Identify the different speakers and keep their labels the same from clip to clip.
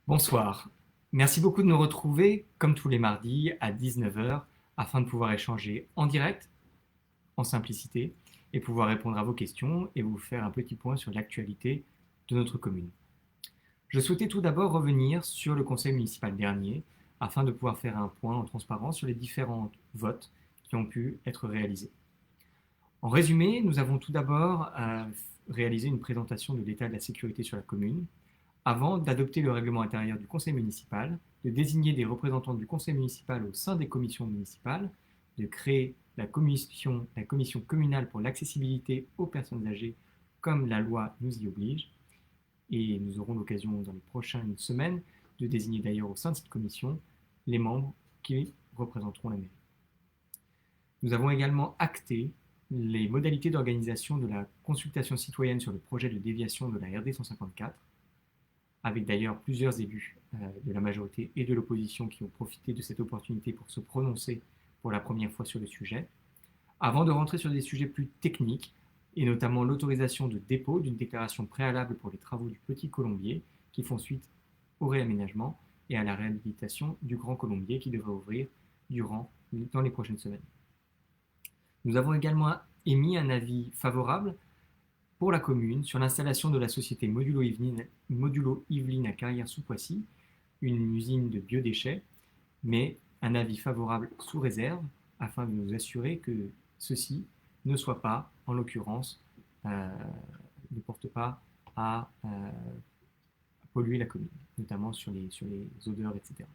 Speaker 1: Bonsoir. Merci beaucoup de nous retrouver, comme tous les mardis, à 19 heures, afin de pouvoir échanger en direct, en simplicité, et pouvoir répondre à vos questions et vous faire un petit point sur l'actualité de notre commune. Je souhaitais tout d'abord revenir sur le conseil municipal dernier, afin de pouvoir faire un point en transparence sur les différents votes qui ont pu être réalisés. En résumé, nous avons tout d'abord réalisé une présentation de l'état de la sécurité sur la commune, avant d'adopter le règlement intérieur du conseil municipal, de désigner des représentants du conseil municipal au sein des commissions municipales, de créer la commission communale pour l'accessibilité aux personnes âgées, comme la loi nous y oblige. Et nous aurons l'occasion dans les prochaines semaines de désigner d'ailleurs au sein de cette commission les membres qui représenteront la mairie. Nous avons également acté les modalités d'organisation de la consultation citoyenne sur le projet de déviation de la RD 154, avec d'ailleurs plusieurs élus de la majorité et de l'opposition qui ont profité de cette opportunité pour se prononcer pour la première fois sur le sujet, avant de rentrer sur des sujets plus techniques, et notamment l'autorisation de dépôt d'une déclaration préalable pour les travaux du Petit Colombier, qui font suite au réaménagement et à la réhabilitation du Grand Colombier qui devrait ouvrir dans les prochaines semaines. Nous avons également émis un avis favorable pour la commune sur l'installation de la société Modulo Yvelines à Carrière-sous-Poissy, une usine de biodéchets, mais un avis favorable sous réserve afin de nous assurer que ceci ne soit pas, en l'occurrence, ne porte pas à polluer la commune, notamment sur les odeurs, etc.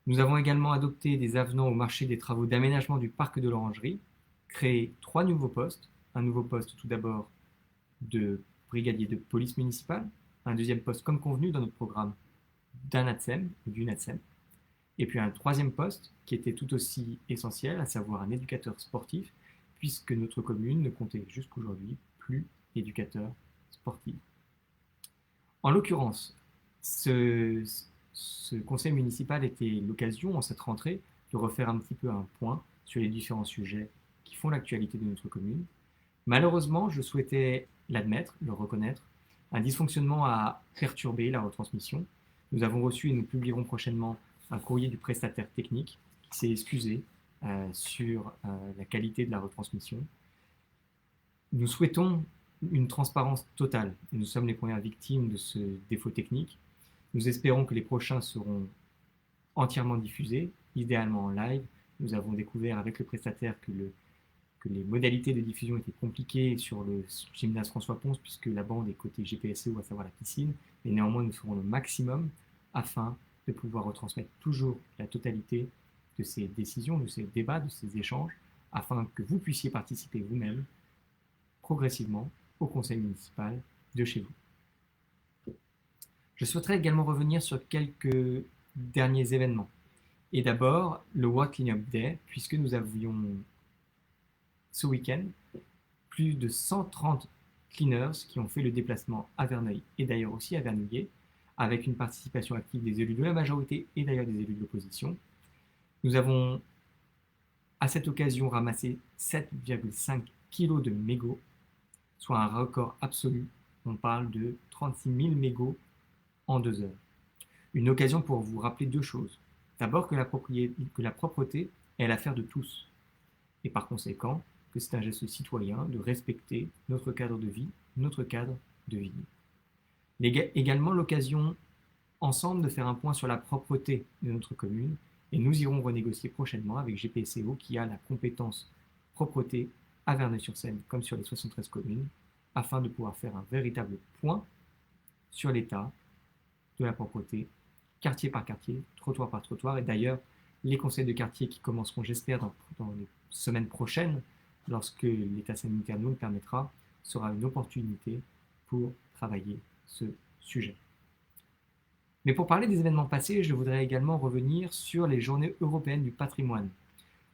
Speaker 1: Nous avons également adopté des avenants au marché des travaux d'aménagement du parc de l'Orangerie, créé 3 nouveaux postes. Un nouveau poste tout d'abord de brigadier de police municipale, un deuxième poste comme convenu dans notre programme d'un ATSEM ou d'une ATSEM, et puis un troisième poste qui était tout aussi essentiel, à savoir un éducateur sportif, puisque notre commune ne comptait jusqu'aujourd'hui plus d'éducateurs sportifs. En l'occurrence, ce conseil municipal était l'occasion, en cette rentrée, de refaire un petit peu un point sur les différents sujets qui font l'actualité de notre commune. Malheureusement, je souhaitais l'admettre, le reconnaître, un dysfonctionnement a perturbé la retransmission. Nous avons reçu et nous publierons prochainement un courrier du prestataire technique qui s'est excusé sur la qualité de la retransmission. Nous souhaitons une transparence totale. Nous sommes les premières victimes de ce défaut technique. Nous espérons que les prochains seront entièrement diffusés, idéalement en live. Nous avons découvert avec le prestataire que les modalités de diffusion étaient compliquées sur le gymnase François Pons, puisque la bande est côté GPSO, à savoir la piscine, mais néanmoins nous ferons le maximum afin de pouvoir retransmettre toujours la totalité de ces décisions, de ces débats, de ces échanges, afin que vous puissiez participer vous-même progressivement au conseil municipal de chez vous. Je souhaiterais également revenir sur quelques derniers événements. Et d'abord, le World Cleanup Day, puisque nous avions ce week-end plus de 130 cleaners qui ont fait le déplacement à Verneuil et d'ailleurs aussi à Vernouillet, avec une participation active des élus de la majorité et d'ailleurs des élus de l'opposition. Nous avons à cette occasion ramassé 7,5 kg de mégots, soit un record absolu. On parle de 36 000 mégots en 2 heures. Une occasion pour vous rappeler 2 choses. D'abord que la propreté est l'affaire de tous. Et par conséquent, que c'est un geste citoyen de respecter notre cadre de vie, notre cadre de vie. Également l'occasion ensemble de faire un point sur la propreté de notre commune, et nous irons renégocier prochainement avec GPSO qui a la compétence propreté à Verneuil-sur-Seine comme sur les 73 communes, afin de pouvoir faire un véritable point sur l'état de la propreté, quartier par quartier, trottoir par trottoir, et d'ailleurs les conseils de quartier qui commenceront, j'espère, dans les semaines prochaines, lorsque l'état sanitaire nous le permettra, sera une opportunité pour travailler ce sujet. Mais pour parler des événements passés, je voudrais également revenir sur les journées européennes du patrimoine,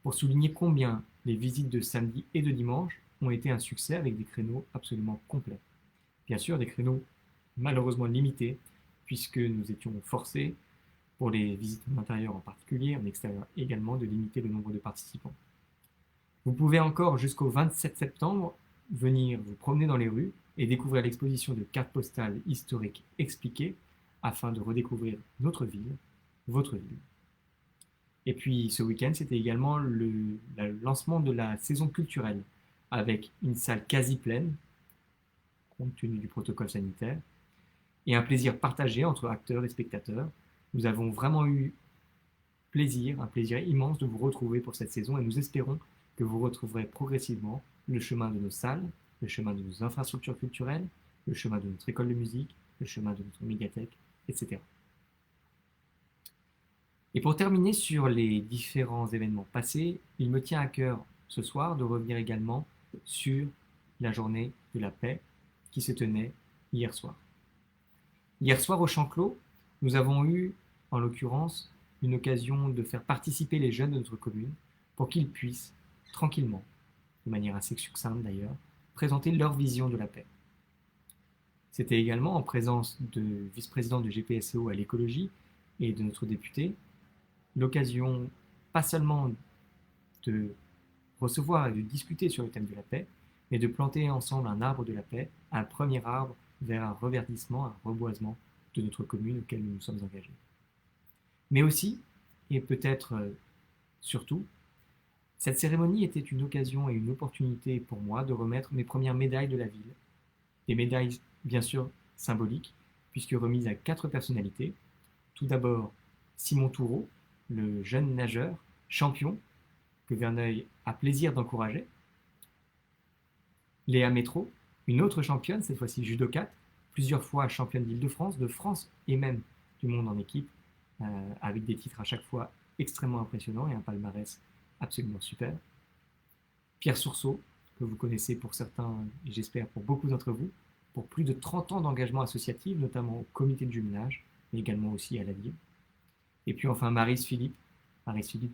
Speaker 1: pour souligner combien les visites de samedi et de dimanche ont été un succès avec des créneaux absolument complets. Bien sûr, des créneaux malheureusement limités, puisque nous étions forcés, pour les visites en intérieur en particulier, en extérieur également, de limiter le nombre de participants. Vous pouvez encore jusqu'au 27 septembre venir vous promener dans les rues et découvrir l'exposition de cartes postales historiques expliquées afin de redécouvrir notre ville, votre ville. Et puis ce week-end, c'était également le lancement de la saison culturelle, avec une salle quasi pleine, compte tenu du protocole sanitaire, et un plaisir partagé entre acteurs et spectateurs. Nous avons vraiment eu plaisir, un plaisir immense de vous retrouver pour cette saison, et nous espérons que vous retrouverez progressivement le chemin de nos salles, le chemin de nos infrastructures culturelles, le chemin de notre école de musique, le chemin de notre médiathèque, etc. Et pour terminer sur les différents événements passés, il me tient à cœur ce soir de revenir également sur la journée de la paix qui se tenait hier soir. Hier soir au Champ Clos, nous avons eu, en l'occurrence, une occasion de faire participer les jeunes de notre commune pour qu'ils puissent, tranquillement, de manière assez succincte d'ailleurs, présenter leur vision de la paix. C'était également en présence de vice-président de GPSO à l'écologie et de notre député, l'occasion pas seulement de recevoir et de discuter sur le thème de la paix, mais de planter ensemble un arbre de la paix, un premier arbre vers un reverdissement, un reboisement de notre commune auquel nous nous sommes engagés. Mais aussi, et peut-être surtout, cette cérémonie était une occasion et une opportunité pour moi de remettre mes premières médailles de la ville. Des médailles bien sûr symboliques, puisque remises à 4 personnalités. Tout d'abord, Simon Toureau, le jeune nageur, champion, que Verneuil a plaisir d'encourager. Léa Métro, une autre championne, cette fois-ci judokate, plusieurs fois championne d'Île-de-France, de France et même du monde en équipe, avec des titres à chaque fois extrêmement impressionnants et un palmarès absolument super. Pierre Sourceau, que vous connaissez pour certains et j'espère pour beaucoup d'entre vous, pour plus de 30 ans d'engagement associatif, notamment au comité de jumelage, mais également aussi à la ville. Et puis enfin Maryse Philippe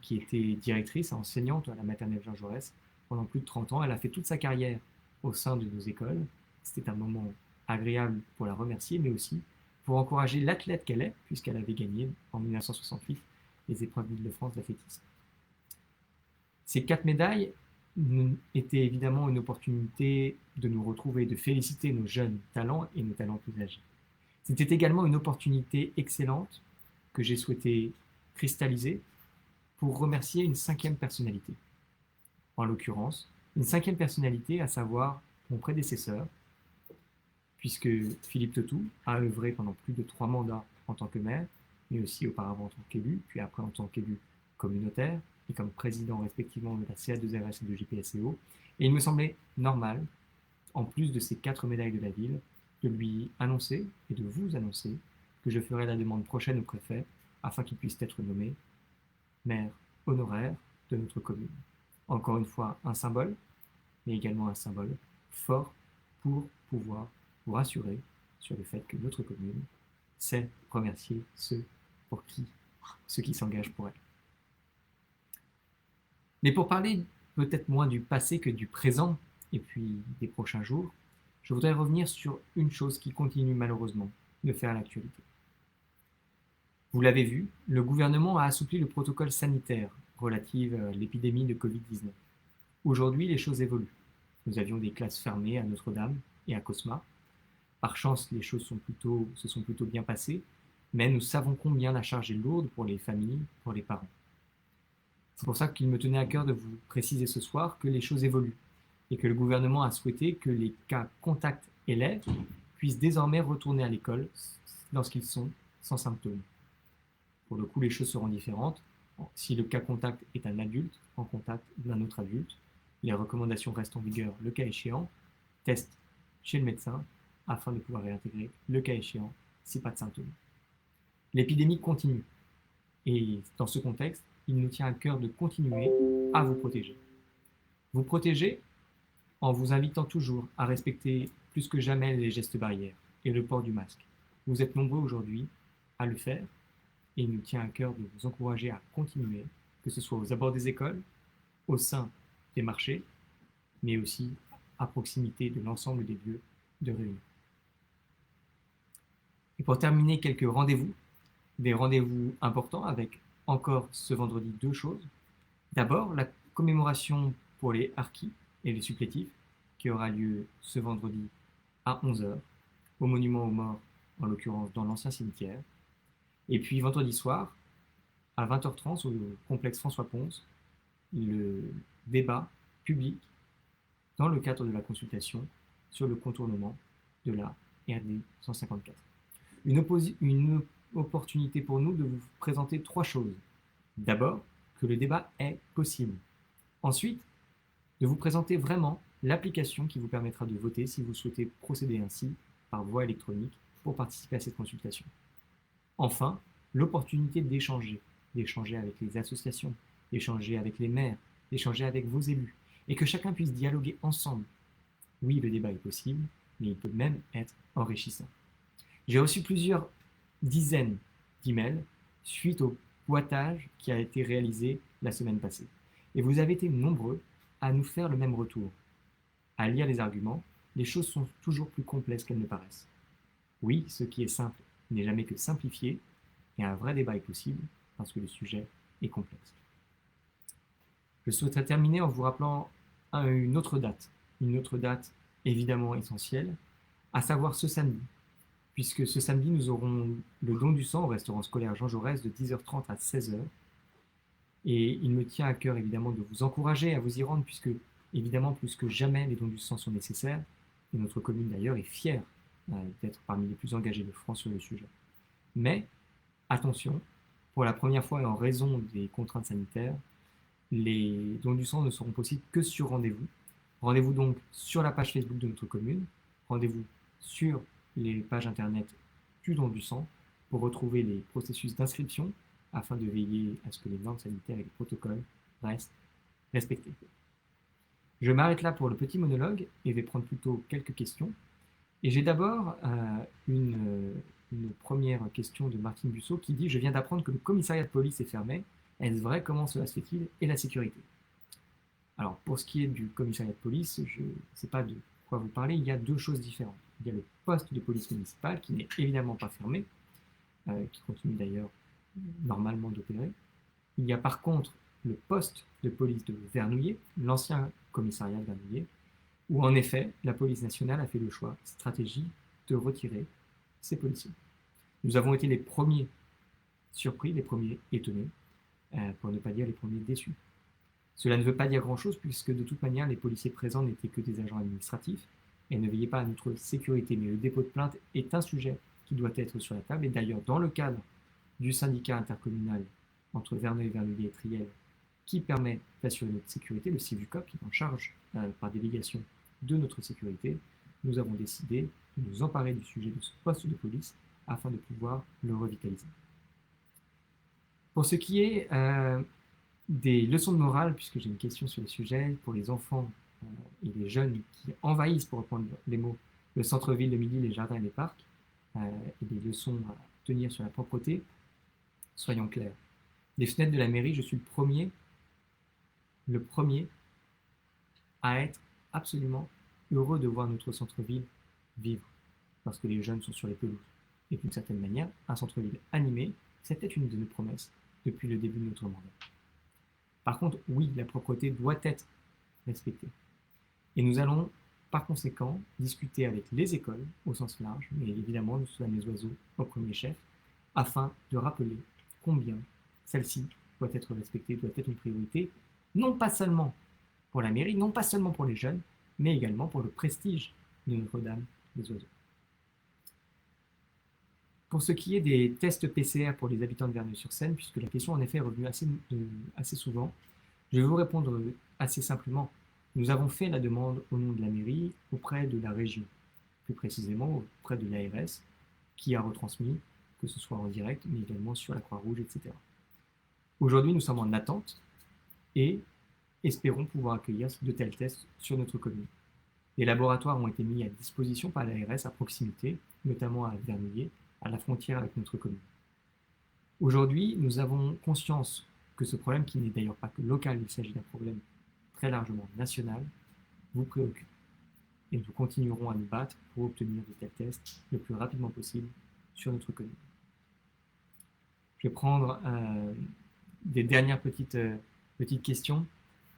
Speaker 1: qui était directrice, enseignante à la maternelle Jean Jaurès pendant plus de 30 ans. Elle a fait toute sa carrière au sein de nos écoles. C'était un moment agréable pour la remercier, mais aussi pour encourager l'athlète qu'elle est, puisqu'elle avait gagné en 1968 les épreuves d'Île-de-France d'athlétisme. Ces 4 médailles étaient évidemment une opportunité de nous retrouver, de féliciter nos jeunes talents et nos talents plus âgés. C'était également une opportunité excellente que j'ai souhaité cristalliser pour remercier une 5e personnalité. En l'occurrence, une 5e personnalité, à savoir mon prédécesseur, puisque Philippe Tautou a œuvré pendant plus de 3 mandats en tant que maire, mais aussi auparavant en tant qu'élu, puis après en tant qu'élu communautaire, et comme président respectivement de la CA2RS et de JPSCO. Et il me semblait normal, en plus de ces 4 médailles de la ville, de lui annoncer et de vous annoncer que je ferai la demande prochaine au préfet afin qu'il puisse être nommé maire honoraire de notre commune. Encore une fois, un symbole, mais également un symbole fort pour pouvoir vous rassurer sur le fait que notre commune sait remercier ceux qui s'engagent pour elle. Mais pour parler peut-être moins du passé que du présent et puis des prochains jours, je voudrais revenir sur une chose qui continue malheureusement de faire l'actualité. Vous l'avez vu, le gouvernement a assoupli le protocole sanitaire relatif à l'épidémie de Covid-19. Aujourd'hui, les choses évoluent. Nous avions des classes fermées à Notre-Dame et à Cosma. Par chance, les choses se sont plutôt bien passées, mais nous savons combien la charge est lourde pour les familles, pour les parents. C'est pour ça qu'il me tenait à cœur de vous préciser ce soir que les choses évoluent et que le gouvernement a souhaité que les cas contacts élèves puissent désormais retourner à l'école lorsqu'ils sont sans symptômes. Pour le coup, les choses seront différentes. Si le cas contact est un adulte en contact d'un autre adulte, les recommandations restent en vigueur le cas échéant, test chez le médecin afin de pouvoir réintégrer le cas échéant si pas de symptômes. L'épidémie continue et dans ce contexte, il nous tient à cœur de continuer à vous protéger. Vous protéger en vous invitant toujours à respecter plus que jamais les gestes barrières et le port du masque. Vous êtes nombreux aujourd'hui à le faire et il nous tient à cœur de vous encourager à continuer, que ce soit aux abords des écoles, au sein des marchés, mais aussi à proximité de l'ensemble des lieux de réunion. Et pour terminer, quelques rendez-vous, des rendez-vous importants avec encore ce vendredi 2 choses. D'abord, la commémoration pour les harkis et les supplétifs qui aura lieu ce vendredi à 11h au monument aux morts en l'occurrence dans l'ancien cimetière. Et puis vendredi soir, à 20h30, au complexe François Pons, le débat public dans le cadre de la consultation sur le contournement de la RD 154. Une opportunité pour nous de vous présenter 3 choses. D'abord, que le débat est possible. Ensuite, de vous présenter vraiment l'application qui vous permettra de voter si vous souhaitez procéder ainsi par voie électronique pour participer à cette consultation. Enfin, l'opportunité d'échanger avec les associations, d'échanger avec les maires, d'échanger avec vos élus, et que chacun puisse dialoguer ensemble. Oui, le débat est possible, mais il peut même être enrichissant. J'ai reçu plusieurs dizaines d'emails suite au boitage qui a été réalisé la semaine passée. Et vous avez été nombreux à nous faire le même retour. À lire les arguments, les choses sont toujours plus complexes qu'elles ne paraissent. Oui, ce qui est simple n'est jamais que simplifié, et un vrai débat est possible parce que le sujet est complexe. Je souhaiterais terminer en vous rappelant une autre date évidemment essentielle, à savoir ce samedi, puisque ce samedi nous aurons le don du sang au restaurant scolaire Jean Jaurès de 10h30 à 16h. Et il me tient à cœur évidemment de vous encourager à vous y rendre, puisque évidemment plus que jamais les dons du sang sont nécessaires, et notre commune d'ailleurs est fière d'être parmi les plus engagés de France sur le sujet. Mais attention, pour la première fois et en raison des contraintes sanitaires, les dons du sang ne seront possibles que sur rendez-vous. Rendez-vous donc sur la page Facebook de notre commune, rendez-vous sur les pages internet du don du sang pour retrouver les processus d'inscription afin de veiller à ce que les normes sanitaires et les protocoles restent respectés. Je m'arrête là pour le petit monologue et vais prendre plutôt quelques questions. Et j'ai d'abord une première question de Martine Busso qui dit « Je viens d'apprendre que le commissariat de police est fermé. Est-ce vrai? Comment cela se fait-il? Et la sécurité ?» Alors, pour ce qui est du commissariat de police, je ne sais pas de quoi vous parlez. Il y a 2 choses différentes. Il y a le poste de police municipale qui n'est évidemment pas fermé, qui continue d'ailleurs normalement d'opérer. Il y a par contre le poste de police de Vernouillet, l'ancien commissariat de Vernouillet, où en effet la police nationale a fait le choix stratégique de retirer ses policiers. Nous avons été les premiers surpris, les premiers étonnés, pour ne pas dire les premiers déçus. Cela ne veut pas dire grand-chose puisque de toute manière les policiers présents n'étaient que des agents administratifs et ne veillaient pas à notre sécurité. Mais le dépôt de plainte est un sujet qui doit être sur la table, et d'ailleurs dans le cadre du syndicat intercommunal entre Verneuil, Vernouillet et Triel qui permet d'assurer notre sécurité, le CIVUCOP qui est en charge par délégation de notre sécurité, nous avons décidé de nous emparer du sujet de ce poste de police afin de pouvoir le revitaliser. Pour ce qui est des leçons de morale, puisque j'ai une question sur le sujet, pour les enfants et les jeunes qui envahissent, pour reprendre les mots, le centre-ville de Milly, les jardins et les parcs, et des leçons à tenir sur la propreté, soyons clairs. Les fenêtres de la mairie, je suis le premier à être absolument heureux de voir notre centre-ville vivre, parce que les jeunes sont sur les pelouses. Et d'une certaine manière, un centre-ville animé, c'était une de nos promesses depuis le début de notre mandat. Par contre, oui, la propreté doit être respectée. Et nous allons, par conséquent, discuter avec les écoles, au sens large, mais évidemment, nous sommes les oiseaux au premier chef, afin de rappeler combien celle-ci doit être respectée, doit être une priorité, non pas seulement pour la mairie, non pas seulement pour les jeunes, mais également pour le prestige de Notre-Dame des Oiseaux. Pour ce qui est des tests PCR pour les habitants de Verneuil-sur-Seine, puisque la question en effet est revenue assez souvent, je vais vous répondre assez simplement. Nous avons fait la demande au nom de la mairie auprès de la région, plus précisément auprès de l'ARS, qui a retransmis, que ce soit en direct, mais également sur la Croix-Rouge, etc. Aujourd'hui, nous sommes en attente et espérons pouvoir accueillir de tels tests sur notre commune. Les laboratoires ont été mis à disposition par l'ARS à proximité, notamment à Vernouillet, à la frontière avec notre commune. Aujourd'hui, nous avons conscience que ce problème, qui n'est d'ailleurs pas que local, il s'agit d'un problème très largement national, vous préoccupe. Et nous continuerons à nous battre pour obtenir de tels tests le plus rapidement possible sur notre commune. Je vais prendre des dernières petites questions,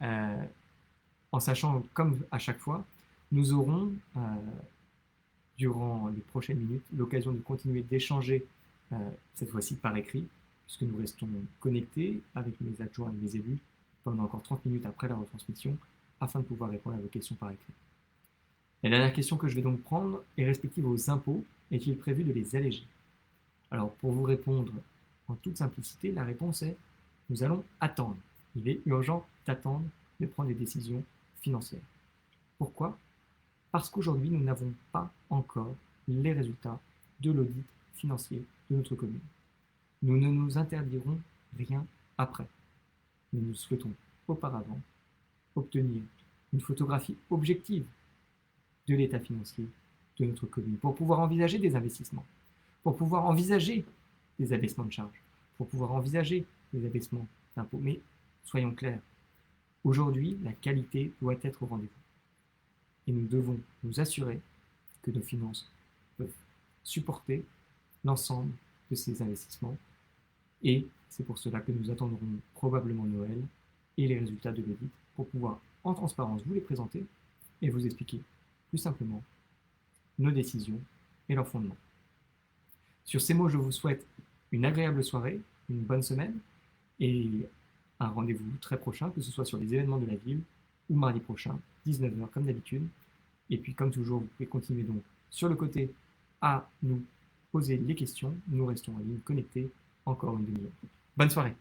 Speaker 1: en sachant, comme à chaque fois, nous aurons durant les prochaines minutes l'occasion de continuer d'échanger, cette fois-ci par écrit, puisque nous restons connectés avec mes adjoints et mes élus pendant encore 30 minutes après la retransmission, afin de pouvoir répondre à vos questions par écrit. La dernière question que je vais donc prendre est respective aux impôts et qu'il est prévu de les alléger. Alors, pour vous répondre en toute simplicité, la réponse est: nous allons attendre. Il est urgent d'attendre de prendre des décisions financières. Pourquoi? Parce qu'aujourd'hui, nous n'avons pas encore les résultats de l'audit financier de notre commune. Nous ne nous interdirons rien après. Mais nous souhaitons auparavant obtenir une photographie objective de l'état financier de notre commune pour pouvoir envisager des investissements, pour pouvoir envisager des abaissements de charges, pour pouvoir envisager des abaissements d'impôts. Mais soyons clairs, aujourd'hui, la qualité doit être au rendez-vous. Et nous devons nous assurer que nos finances peuvent supporter l'ensemble de ces investissements. Et c'est pour cela que nous attendrons probablement Noël et les résultats de l'audit pour pouvoir, en transparence, vous les présenter et vous expliquer plus simplement nos décisions et leurs fondements. Sur ces mots, je vous souhaite une agréable soirée, une bonne semaine et un rendez-vous très prochain, que ce soit sur les événements de la ville ou mardi prochain, 19h comme d'habitude. Et puis comme toujours, vous pouvez continuer donc sur le côté à nous poser les questions. Nous restons en ligne connectés encore une demi-heure. Bonne soirée.